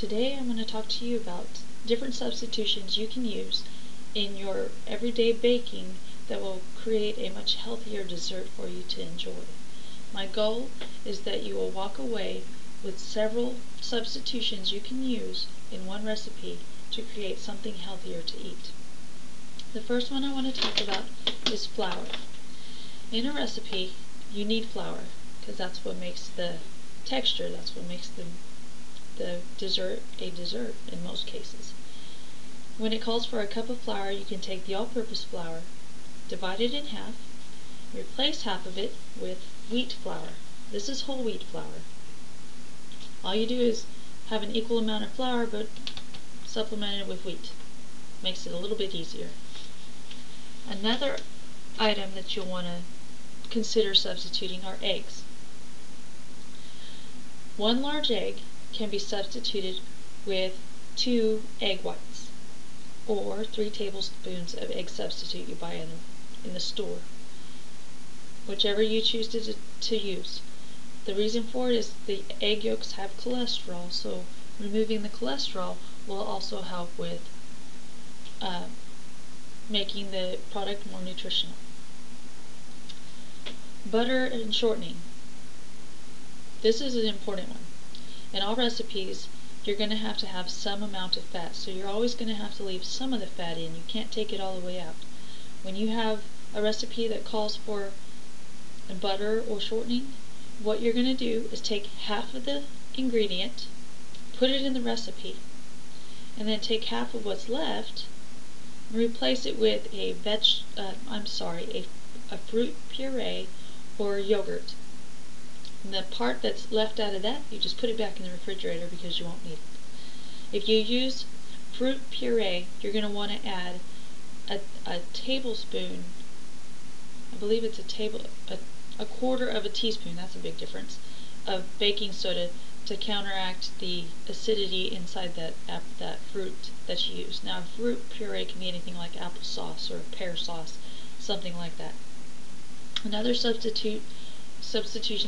Today I'm going to talk to you about different substitutions you can use in your everyday baking that will create a much healthier dessert for you to enjoy. My goal is that you will walk away with several substitutions you can use in one recipe to create something healthier to eat. The first one I want to talk about is flour. In a recipe, you need flour because that's what makes the texture, that's what makes the dessert a dessert in most cases. When it calls for a cup of flour, you can take the all-purpose flour, divide it in half, replace half of it with wheat flour. This is whole wheat flour. All you do is have an equal amount of flour but supplement it with wheat. Makes it a little bit easier. Another item that you'll want to consider substituting are eggs. 1 large egg can be substituted with 2 egg whites or 3 tablespoons of egg substitute you buy in the store, whichever you choose to use. The reason for it is the egg yolks have cholesterol, so removing the cholesterol will also help with making the product more nutritional. Butter and shortening. This is an important one. In all recipes, you're going to have some amount of fat, so you're always going to have to leave some of the fat in. You can't take it all the way out. When you have a recipe that calls for butter or shortening, what you're going to do is take half of the ingredient, put it in the recipe, and then take half of what's left and replace it with a fruit puree or yogurt. And the part that's left out of that, you just put it back in the refrigerator because you won't need it. If you use fruit puree, you're going to want to add a tablespoon, I believe it's a quarter of a teaspoon, that's a big difference, of baking soda to counteract the acidity inside that fruit that you use. Now, fruit puree can be anything like applesauce or pear sauce, something like that. Another substitution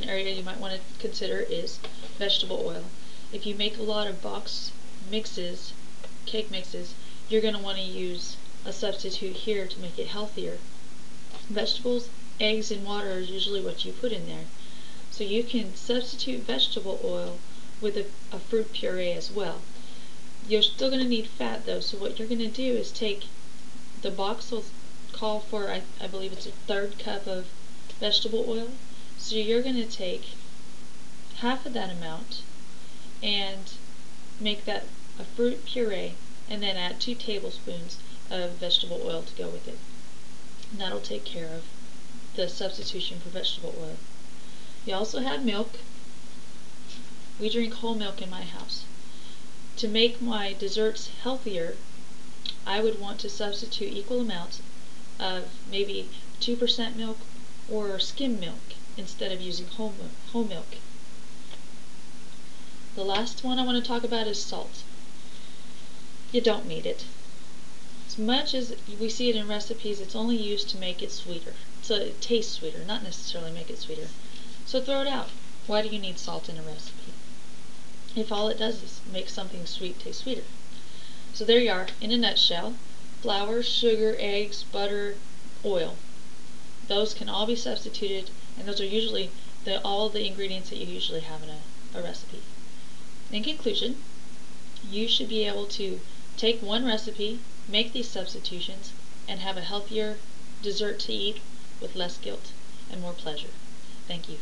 area you might want to consider is vegetable oil. If you make a lot of box mixes, cake mixes, you're going to want to use a substitute here to make it healthier. Vegetables, eggs, and water is usually what you put in there. So you can substitute vegetable oil with a fruit puree as well. You're still going to need fat though, so what you're going to do is take, the box will call for, I believe it's a 1/3 cup of vegetable oil. So you're going to take half of that amount and make that a fruit puree, and then add 2 tablespoons of vegetable oil to go with it. And that'll take care of the substitution for vegetable oil. You also have milk. We drink whole milk in my house. To make my desserts healthier, I would want to substitute equal amounts of maybe 2% milk or skim milk instead of using whole milk. The last one I want to talk about is salt. You don't need it. As much as we see it in recipes, it's only used to make it sweeter. So it tastes sweeter, not necessarily make it sweeter. So throw it out. Why do you need salt in a recipe if all it does is make something sweet taste sweeter? So there you are, in a nutshell: flour, sugar, eggs, butter, oil. Those can all be substituted, and those are usually all the ingredients that you usually have in a recipe. In conclusion, you should be able to take one recipe, make these substitutions, and have a healthier dessert to eat with less guilt and more pleasure. Thank you.